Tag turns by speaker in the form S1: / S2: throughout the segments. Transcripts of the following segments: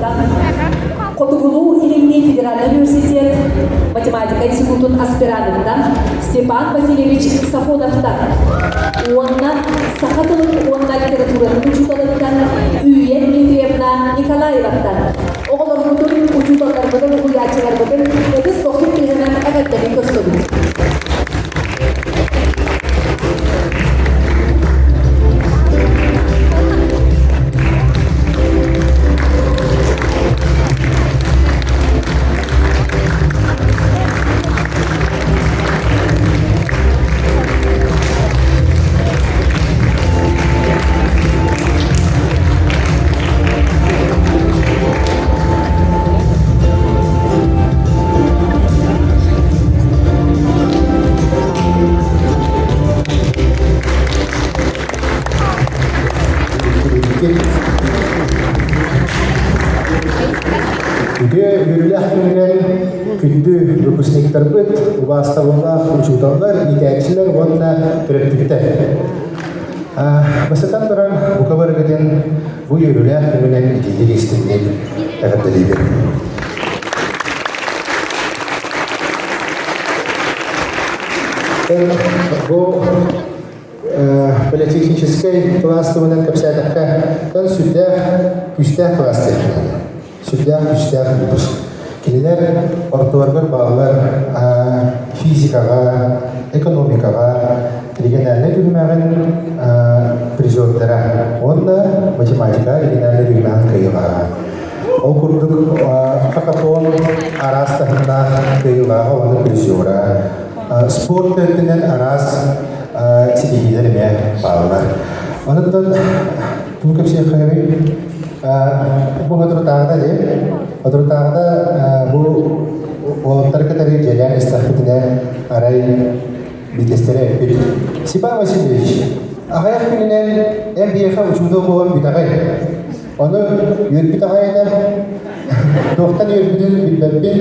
S1: Казахстан, Котугулу Илимний федеральный университет, математика институтын аспирантынан Степан Васильевич Сафоновтан, онна сахатылык онна литератураны учуталыктан Үйен Ефремна Николаеваттан, оғылырмытын учуталармытын уячылармытын 30-90 тегенен академик көрсөбүт.
S2: Күнді выпускниктар бұд, ұбастауынлақ ұчуталар, итәкшілер онына түріптіктер. Басытан тұран бұқабар ғаден бұй өрілі күнінен итейдер естігінен әғірділейдер. Бұл политехнической кластывынан көпсәдіққа тан сүрдәқ күстәқ кластыр. Сүрдәқ күстәқ выпуск. Келелер ортуаргар бағылар физикаға, экономикаға, региональный дүрмәғін призердара, онда математика региональный дүрмәғін кайылаға. Ол күрдік хакатон арастығында кайылаға оны призера. Спорт өтінен арас сидегелеріме бағылар. Онындан бұл көпсе қайыры бұл ғадыртағыда де, ғадыртағыда бұл олықтар кітары желен істақытына арай бітестері өппеді. Степан Васильевич, ағаяқ күнінен әм бейеқа ұчуды болған бітағай. Оны өрбіт ағайда, тоқтан өрбітін бітбәппен,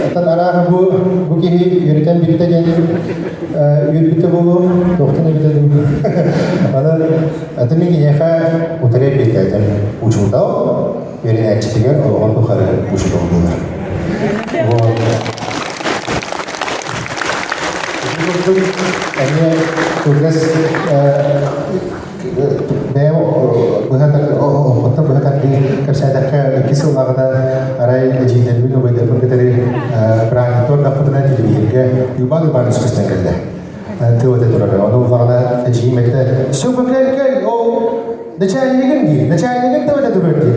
S2: atan arağı bu kiri yürüten bitti yani yürütte bu doktorun bitti bu. Ana adamın ki yaka utarıp bitti yani uçurda yürüyen çıktılar olan bu kadar uçurda oldular. Bu yani tugas ben bu kadar di kerjaan kisah lagi arai ajian dulu belajar mengenai perang itu dapat nanti juga juga nuskes negara. Itu ada tu orang orang lagi ajian mereka super kali oh dacai ni kan tu ada tu orang.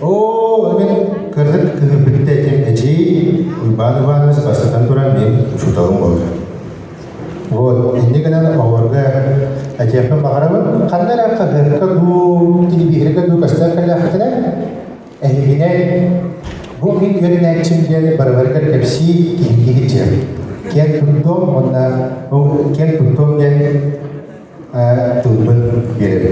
S2: Oh kerja kita jadi ajian juga nuskes tanturan ni sudah orang. वो हिंदी का ना औरगा अजय अपना बाहर खाना रखा घर का दो तीन बिहर का दो कस्तर कर लिया खाते ना एहिने वो भी ये ना चिंबिया बराबर कर कैप्सी किंगी ही चल क्या तुमको मन्ना वो क्या तुमको ये तुमन बिहर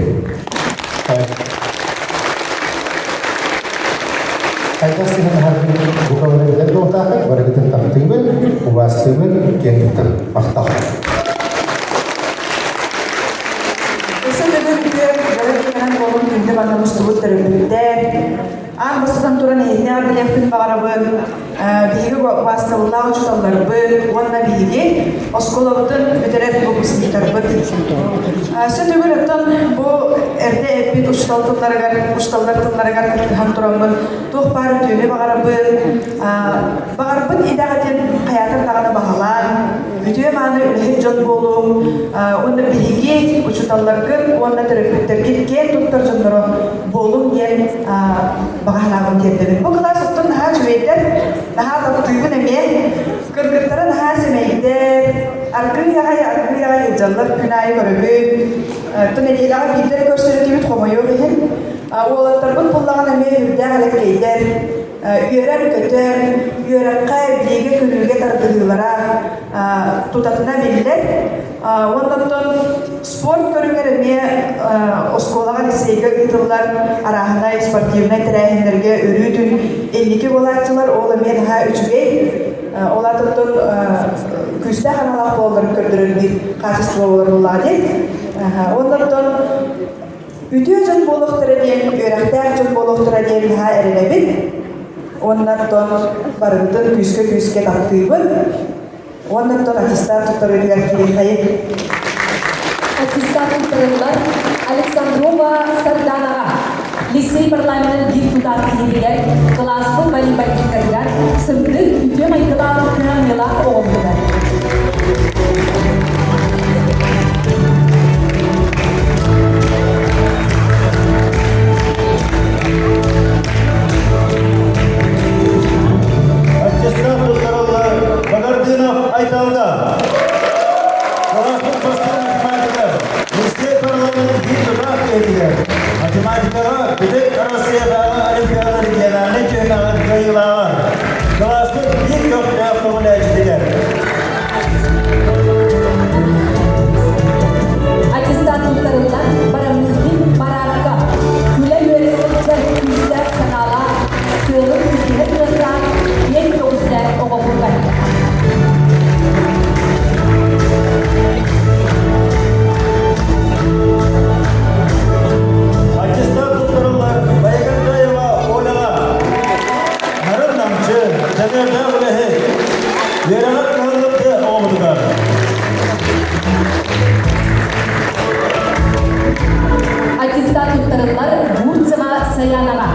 S2: Kita sedang hari buka warna biru itu tak kan warna kita tampil, ubah tampil, kian kita fakta.
S3: Sebenarnya kita dalam keadaan kolom kita mana mesti terbentuk. Mesti tenturan ini ada yang pun bahagian bihiga wasta ulah ujutan darbe, warna bihiga, sekolah betul betul buku sendiri darbe. Sebenarnya bu erde epit ujutan tunargar hanturangan tuh paru tuh bahagian idaratin hayatan tangan bahalan. Video mana hijau bolong, onda bihiga ujutan darbe, warna terbentuk kian dokter jendera bolong yang bahagian kita. Bu kelas itu nah cuitan, nah tapi tujuan ini kerja nah semuanya. Arkeologi jalan kenai berbe. Tu ni dia lagi kita kursus itu kamu kan. Awal terbun pulang kami sudah ada kerja. Yuran kerja, yuran kaya dia kerja terdekat. Tu tak nak bilik. Wantan sport kerja ni sekolah kan sehingga itulah arahnya sportifnya terakhir nerga urutun. Ini kebolakçılar olamıyor ha üçge. Olar tutun küste hanalar bollar kördürür bir kaçıştırma olur oladı. Ondan Ütüö jön boluqtıra diyen, öğrekler jön boluqtıra diyen ha erenebit. Ondan barıgıtın küske taktığımın. Ondan atistar tutarı diyen kiri hayır.
S1: Аттестат тутарылар Александрова Сарданова. Лицей парламентын депутат киебилер, классын волейболисткалар, сымды үтө майгылар кырамела оғылдылар.
S4: Аттестат тутарылар Багардинов Айталда. Классын бастығы математика. Лицей парламентын депутат киебилер. Математикаға Бүдек Россиядағы олимпиада региональный чемпионат жайылағар. Классын ең көпті автомобилячілер.
S1: Аттестат тутарылар Барамнихин Барарка. Күле өреселер күздер санала, сылып сикері кырықтан, ең көздер оғылдар.
S4: Аттестат тутарылар Байгантаева Оляға. Нарын намчы, жәдерді ұлығы. Верағат қалыпты оғылдар.
S1: Аттестат тутарылар Бурцева Саянова.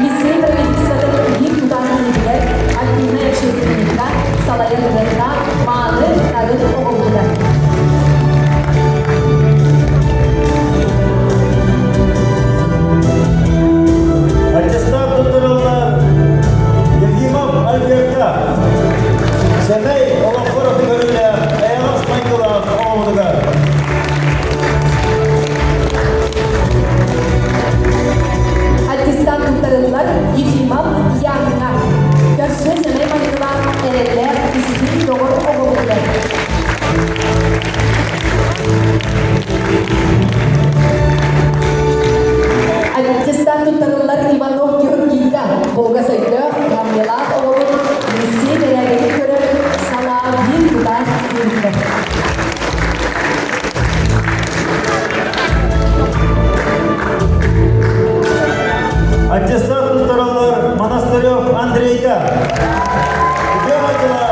S1: Лицей правительствода депутат киебилер, активный общественниктер, салайырдырда, маны, тарын оғылдар.
S4: Аттестат тутарылар Ефимов Альберта. Семей Олоққыров көрілі Аяғас Майкылов оғылдар.
S1: Аттестат тутарылар Ефимов Янна. Көрсі сәмей майгылар әрелер, үсті тоғыр оғылдар. Аттестат тутарылар Иванов Георгийга. Болға сайды Рамела оғылы Месси дәрәгені көріп, сала бір бұдан көрілді.
S4: Аттестат тутарылар Монастырев Андрейга. Үтематыла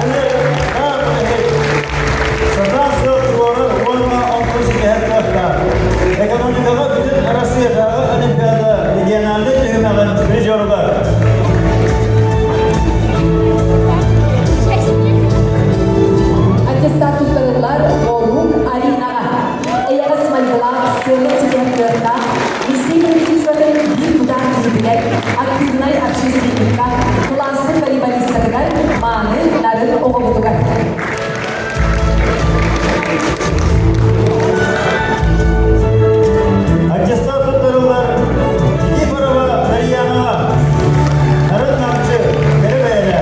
S4: Олег Карпович. Садансы тұрғыры Ольга Онкурсиге әттіқта. Экономикаға бүтін Россиядағы олимпиада региональды түйімәғін призерға.
S1: Аттестат тутарылар Олук Аринаға. Эйағыз майгыла сөлі тигенлерді, Лицей правительствода депутат киебилер, активный общественниктер, классын волейболисткалар, маны, нарын оғылдылар.
S4: Аттестат тутарылар Никифорова Дарьянаға. Нарын намчы Кәрібәйлі.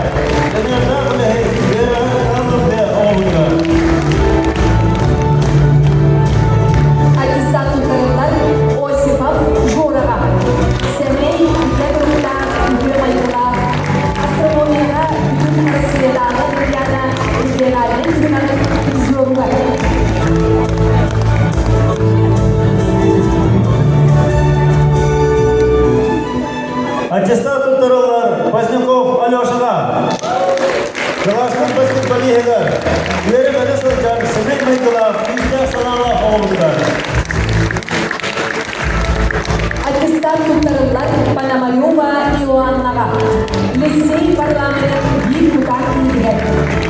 S4: Төнерді ұлығы Верағат қалыпты оғылдар.
S1: Аттестат тутарылар Осипов Жорова. Семей Петрова Үтө майгыла. Астрономияға бүтін Россиядағы региональный чемпионат призерға.
S4: Аттестат тутарылар Поздняков Алешаға. Классын баскетболиға. Үйері бәлі сылжар Семей Майкылов, Үсті саналы оғылдар.
S1: Аттестат тутарылар Пономарева Иоаннаға. Лицей парламентын депутат киебилер,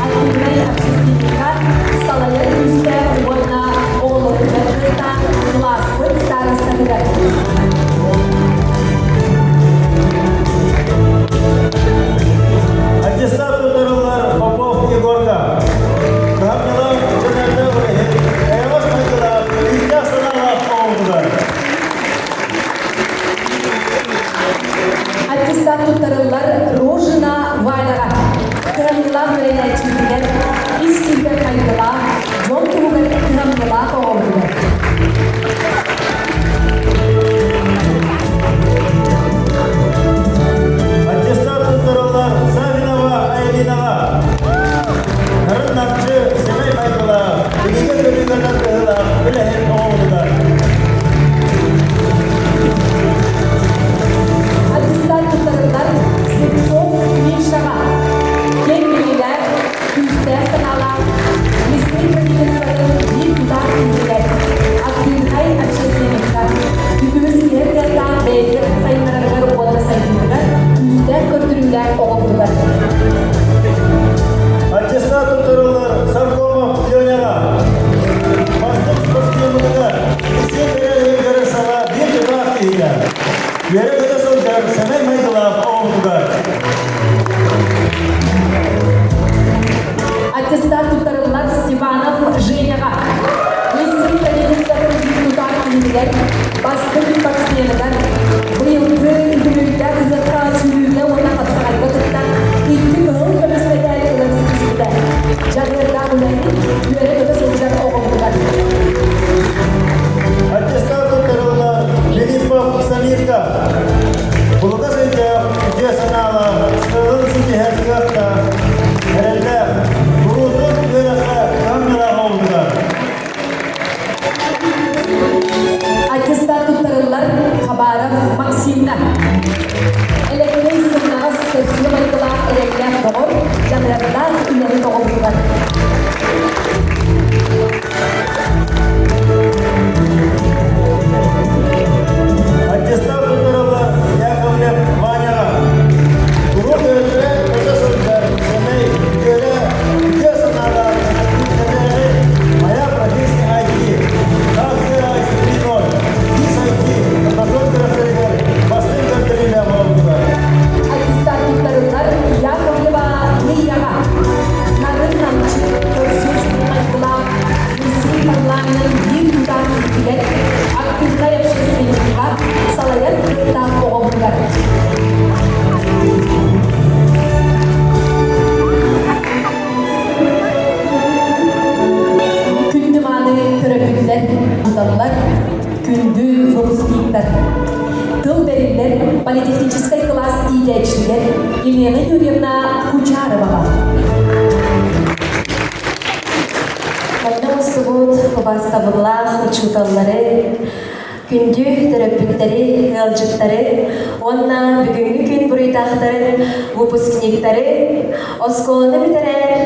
S1: активный общественниктер, салайыр үсті орна оғылдылар, классын старосталар.
S4: Аттестат тутарылар Попов Егорға. Қамнылар Төнерді ұлығы. Аяғас Майкылов, Үсті саналы оғылдар.
S1: Аттестат тутарылар Рожина Валяға. Кырамела вәләйчілер, Искендер майгыла, Жон туғыр кырамела оғылдылар.
S4: Аттестат тутарылар Савинова Айлинаға. Нарын намчы Семей Майкылов. Үгіге төлігінен ұғылар. Біләйін оғылдар.
S1: жетекчилер Елена Юрьевна Кучарова. Кайнамыстыбут бастабыллах учуталлары, күндү төрөпүттери, ылжыттары, онна бүгүнгү күн буруйдактары, выпускниктары, осколаны битерер,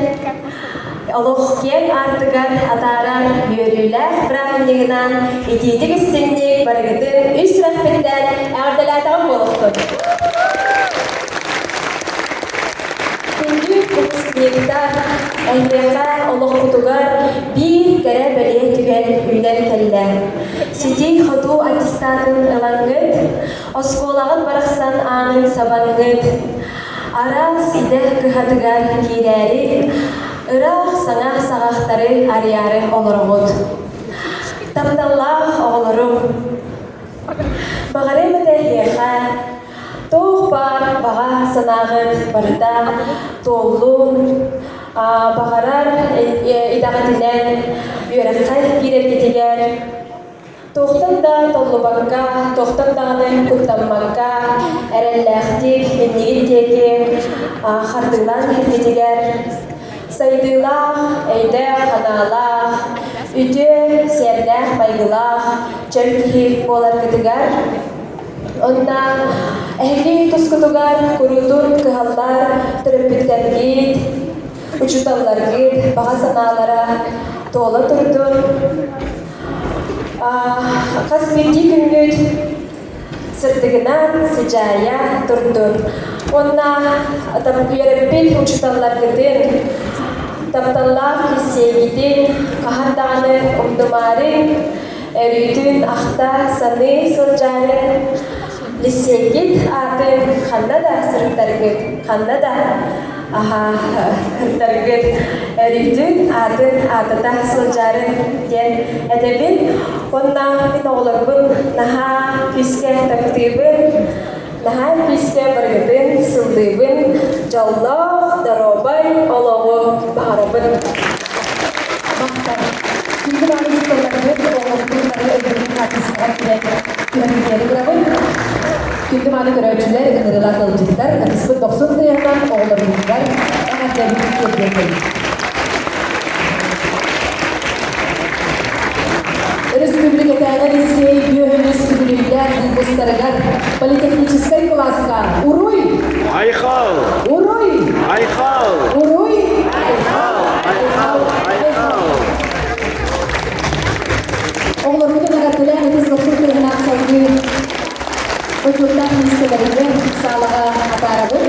S1: олох кем артыгар атарар йөрүләр правильныгынан ититик истинник барыгытын үс рәхмәттән әрдәләтән болуктур. Күндү выпускниктар әймәкә олох кутугар бир кәрә бәле түгәл үйләр кәлләр. Сити хоту аттестатын ылаңгыт, осколагын бараксан анын сабангыт. Арас иде кыхатыгар кирәри, ырах саңа сағақтары арияры олырымыд. Тапталлах оғылырым. Бағары мәтәйеға, тоқ бар баға санағыт барыда толлун, бағарар идағатинен үйераққай кирергетігер. Тоқтан да толлубаққа, тоқтан дағаны күттаммаққа, әрәлләқтік, еннегеттегі, қардылан кергетігер. Сайдылах, эйдэх, ханалах, үтө, сердэх, байгылах, чәркихи болар кытыгар. Онна әхли тускутугар, курутун, кыхаллар, түрөппүттергит, учуталларгит, баға саналара, тола турдун. Қасметти күнгүт, сыртыгынан сыжая турдун. Онна ереппен учуталларгытын, тапталлар кисегитин, каханданы умдумарын, әрүйтін ахта саны сылжарын, лисегит атын ханна да сырттаргыт, ханна да сырттаргыт, әрүйтін атын атыта сылжарын ден әдебін. Онна мен оғыларбын наха күске тактыбын, Нахай писке баргытын, сылдыбын, жаллах, даробай, олоғы, бағарабын. Мақтар. Күнді баны жүктерлерді оғылдың бары өйдердің қатысыға күрәмдері бұрабын. Күнді баны көрәучілер, ұнырылар қылжықтар, қатыспын 90 тұяғынан оғылырыңыздар, әңәтлерін көрдердің. Республикатағы Ресей бүйөһүнүс күбүлүйлер, бустарыгар, политехнический класска. Уруй!
S4: Айхал!
S1: Уруй!
S4: Айхал!
S1: Уруй!
S4: Айхал! Айхал!
S1: Оғларымды нағатылар, етіз 90 тұйғынан салғы өтілдер министрлерінде сағылыға атарабы.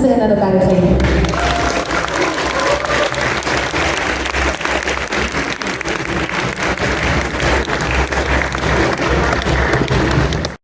S1: Sehingga ada tarikh